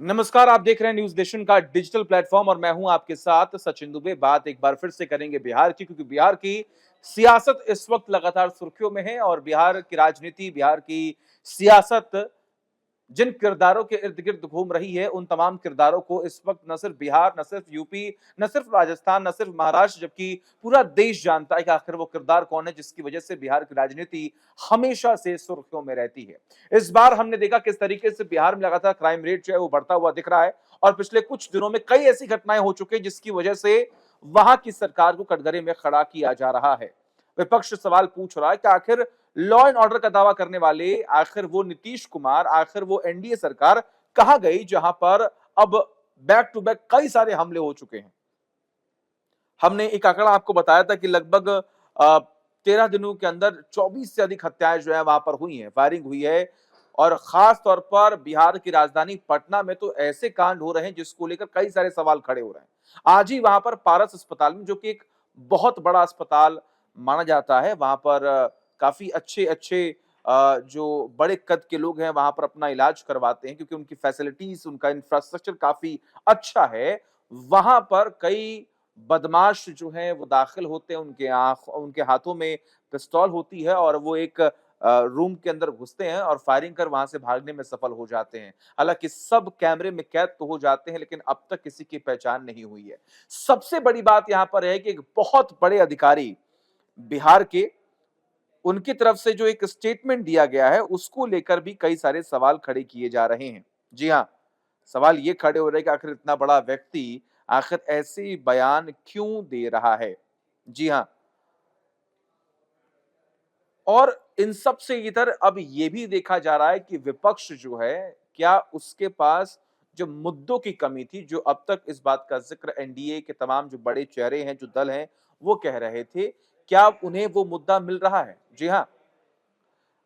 नमस्कार, आप देख रहे हैं न्यूज़ नेशन का डिजिटल प्लेटफॉर्म और मैं हूं आपके साथ सचिन दुबे। बात एक बार फिर से करेंगे बिहार की, क्योंकि बिहार की सियासत इस वक्त लगातार सुर्खियों में है और बिहार की राजनीति, बिहार की सियासत जिन किरदारों के इर्द-गिर्द घूम रही है, उन तमाम किरदारों को इस वक्त न सिर्फ बिहार, न सिर्फ यूपी, न सिर्फ राजस्थान, न सिर्फ महाराष्ट्र, जबकि पूरा देश जानता है कि आखिर वो किरदार कौन है, जिसकी वजह से बिहार की राजनीति हमेशा से सुर्खियों में रहती है। इस बार हमने देखा किस तरीके से बिहार में लगातार क्राइम रेट जो है वो बढ़ता हुआ दिख रहा है और पिछले कुछ दिनों में कई ऐसी घटनाएं हो चुकी हैं, जिसकी वजह से वहां की सरकार को कटघरे में खड़ा किया जा रहा है। विपक्ष सवाल पूछ रहा है कि आखिर लॉ एंड ऑर्डर का दावा करने वाले, आखिर वो नीतीश कुमार, आखिर वो एनडीए सरकार कहां गई, जहां पर अब बैक टू बैक कई सारे हमले हो चुके हैं। हमने एक आंकड़ा आपको बताया था कि लगभग 13 दिनों के अंदर 24 से अधिक हत्याएं जो है वहां पर हुई हैं, फायरिंग हुई है और खास तौर पर बिहार की राजधानी पटना में तो ऐसे कांड हो रहे हैं जिसको लेकर कई सारे सवाल खड़े हो रहे हैं। आज ही वहां पर पारस अस्पताल में, जो कि एक बहुत बड़ा अस्पताल माना जाता है, वहां पर काफी अच्छे अच्छे जो बड़े कद के लोग हैं वहां पर अपना इलाज करवाते हैं, क्योंकि उनकी फैसिलिटीज, उनका इंफ्रास्ट्रक्चर काफी अच्छा है। वहां पर कई बदमाश जो हैं वो दाखिल होते हैं, उनके हाथों में पिस्तौल होती है और वो एक रूम के अंदर घुसते हैं और फायरिंग कर वहां से भागने में सफल हो जाते हैं। हालांकि सब कैमरे में कैद तो हो जाते हैं, लेकिन अब तक किसी की पहचान नहीं हुई है। सबसे बड़ी बात यहां पर है कि एक बहुत बड़े अधिकारी बिहार के, उनकी तरफ से जो एक स्टेटमेंट दिया गया है, उसको लेकर भी कई सारे सवाल खड़े किए जा रहे हैं। जी हाँ, सवाल ये खड़े हो रहे हैं कि आखिर इतना बड़ा व्यक्ति आखिर ऐसे बयान क्यों दे रहा है? जी हाँ, और इन सब से इधर अब ये भी देखा जा रहा है कि विपक्ष जो है, क्या उसके पास जो मुद्दों की कमी थी, जो अब तक इस बात का ज़िक्र एनडीए के तमाम जो बड़े चेहरे हैं, जो दल हैं, वो कह रहे थे, क्या अब उन्हें वो मुद्दा मिल रहा है? जी हाँ,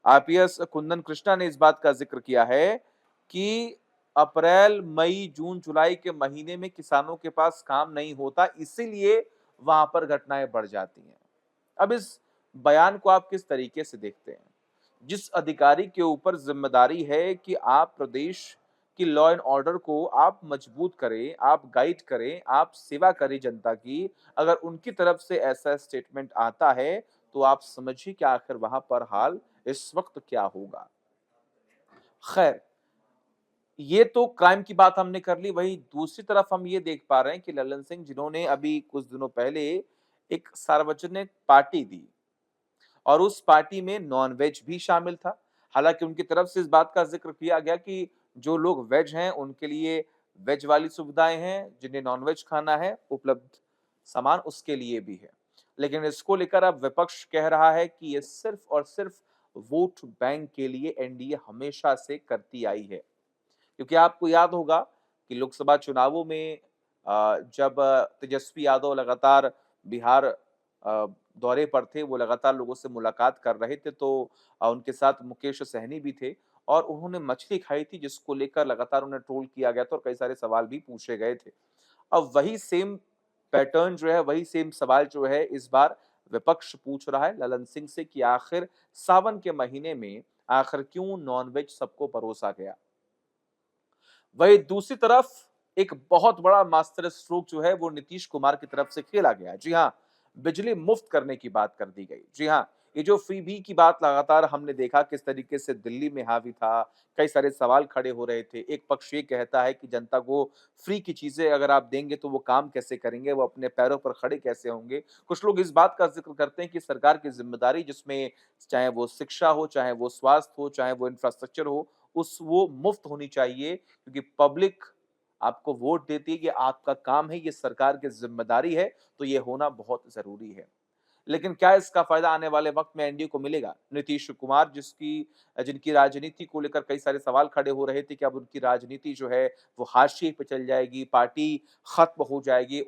आईपीएस कुंदन कृष्णा ने इस बात का जिक्र किया है कि अप्रैल, मई, जून, जुलाई के महीने में किसानों के पास काम नहीं होता, इसीलिए वहां पर घटनाएं बढ़ जाती हैं। अब इस बयान को आप किस तरीके से देखते हैं? जिस अधिकारी के ऊपर जिम्मेदारी है कि आप प्रदेश की लॉ एंड ऑर्डर को आप मजबूत करें, आप गाइड करें, आप सेवा करें जनता की, अगर उनकी तरफ से ऐसा स्टेटमेंट आता है, तो आप समझिए कि आखिर वहां पर हाल इस वक्त क्या होगा। खैर, ये तो क्राइम की बात हमने कर ली, वहीं दूसरी तरफ हम ये देख पा रहे हैं कि ललन सिंह, जिन्होंने अभी कुछ दिनों पहले एक सार्वजनिक पार्टी दी और उस पार्टी में नॉन-वेज भी शामिल था। हालाँकि उनकी तरफ से इस बात का ज़िक्र किया गया कि जो लोग वेज हैं, उनके लिए वेज वाली सुविधाएँ हैं, जिन्हें नॉन-वेज खाना है, उपलब्ध सामान उसके लिए भी है। लेकिन इसको लेकर अब विपक्ष कह रहा है कि ये सिर्फ़ और सिर्फ़ वोट बैंक के लिए एनडीए हमेशा से करती आई है। क्योंकि आपको याद होगा कि लोकसभा चुनावों में जब तेजस्वी यादव लगातार बिहार दौरे पर थे, वो लगातार लोगों से मुलाकात कर रहे थे, तो उनके साथ मुकेश सहनी भी थे और उन्होंने मछली खाई थी, जिसको लेकर लगातार उन्हें ट्रोल किया गया था और कई सारे सवाल भी पूछे गए थे। अब वही सेम पैटर्न जो है, वही सेम सवाल जो है, इस बार विपक्ष पूछ रहा है ललन सिंह से कि आखिर सावन के महीने में आखिर क्यों नॉन-वेज सबको परोसा गया? वहीं दूसरी तरफ एक बहुत बड़ा मास्टर स्ट्रोक जो है वो नीतीश कुमार की तरफ से खेला गया। जी हाँ, बिजली मुफ्त करने की बात कर दी गई। जी हाँ, ये जो फ्रीबी की बात लगातार हमने देखा किस तरीके से दिल्ली में हावी था, कई सारे सवाल खड़े हो रहे थे। एक पक्ष ये कहता है कि जनता को फ्री की चीज़ें अगर आप देंगे तो वो काम कैसे करेंगे, वो अपने पैरों पर खड़े कैसे होंगे। कुछ लोग इस बात का ज़िक्र करते हैं कि सरकार की ज़िम्मेदारी, जिसमें चाहे वो शिक्षा हो, चाहे वो स्वास्थ्य हो, चाहे वो इंफ्रास्ट्रक्चर हो, उस वो मुफ्त होनी चाहिए, क्योंकि पब्लिक आपको वोट देती है, ये आपका काम है, ये सरकार की ज़िम्मेदारी है, तो ये होना बहुत ज़रूरी है। लेकिन क्या इसका फ़ायदा आने वाले वक़्त में एनडीए को मिलेगा? नीतीश कुमार, जिनकी राजनीति को लेकर कई सारे सवाल खड़े हो रहे थे कि अब उनकी राजनीति जो है वो हाशिए पे चल जाएगी, पार्टी खत्म हो जाएगी,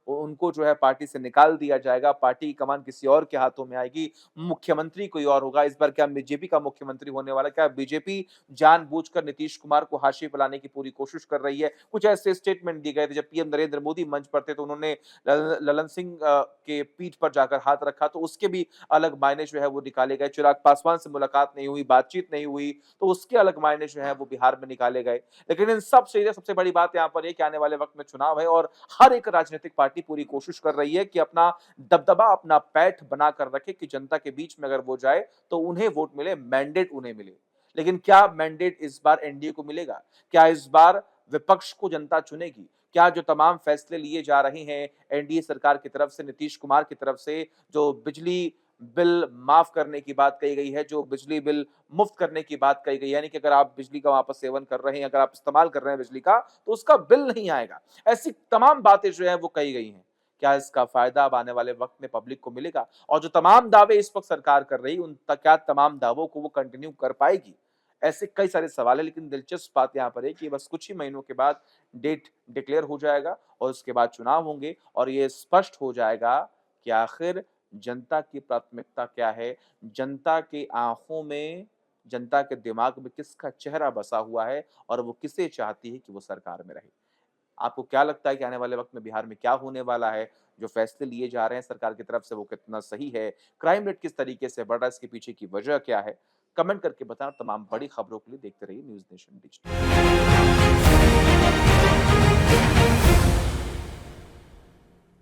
उनको जो है पार्टी से निकाल दिया जाएगा, पार्टी की कमान किसी और के हाथों में आएगी, मुख्यमंत्री कोई और होगा। इस बार क्या बीजेपी का मुख्यमंत्री होने वाला है? क्या बीजेपी जानबूझकर नीतीश कुमार को हाशिए पे लाने की पूरी कोशिश कर रही है? कुछ ऐसे स्टेटमेंट दिए गए थे, जब पीएम नरेंद्र मोदी मंच पर थे, तो उन्होंने ललन सिंह के पीठ पर जाकर हाथ रखा, तो उसके भी अलग मायने जो है वो निकाले गए। चिराग पासवान से मुलाकात नहीं हुई, बातचीत नहीं हुई, तो उसके अलग मायने जो हैं वो बिहार में निकाले गए। लेकिन इन सब से सबसे बड़ी बात यहाँ पर ये कि आने वाले वक़्त में चुनाव है और हर एक राजनीतिक पार्टी पूरी कोशिश कर रही है कि अपना दबदबा, अपना पैठ बनाकर रखे कि जनता के बीच में अगर वो जाए, तो उन्हें वोट मिले, मैंडेट उन्हें मिले। लेकिन क्या मैंडेट इस बार एनडीए को मिलेगा? क्या इस बार विपक्ष को जनता चुनेगी? क्या जो तमाम फैसले लिए जा रहे हैं एनडीए सरकार की तरफ से, नीतीश कुमार की तरफ से, जो बिजली बिल माफ करने की बात कही गई है, जो बिजली बिल मुफ्त करने की बात कही गई है, यानी कि अगर आप बिजली का वहाँ पर सेवन कर रहे हैं, अगर आप इस्तेमाल कर रहे हैं बिजली का, तो उसका बिल नहीं आएगा। ऐसी तमाम बातें जो हैं वो कही गई हैं। क्या इसका फ़ायदा अब आने वाले वक़्त में पब्लिक को मिलेगा? और जो तमाम दावे इस वक़्त सरकार कर रही है, उन त क्या तमाम दावों को वो कंटिन्यू कर पाएगी? ऐसे कई सारे सवाल हैं, लेकिन दिलचस्प बात यहाँ पर है कि बस कुछ ही महीनों के बाद डेट डिक्लेयर हो जाएगा और उसके बाद चुनाव होंगे और ये स्पष्ट हो जाएगा कि आखिर जनता की प्राथमिकता क्या है, जनता की आँखों में, जनता के दिमाग में किसका चेहरा बसा हुआ है और वो किसे चाहती है कि वो सरकार में रहे। आपको क्या लगता है कि आने वाले वक़्त में बिहार में क्या होने वाला है? जो फैसले लिए जा रहे हैं सरकार की तरफ से वो कितना सही है? क्राइम रेट किस तरीके से बढ़ रहा है, इसके पीछे की वजह क्या है? कमेंट करके बताएँ और तमाम बड़ी खबरों के लिए देखते रहिए न्यूज़ नेशन डिजिटल।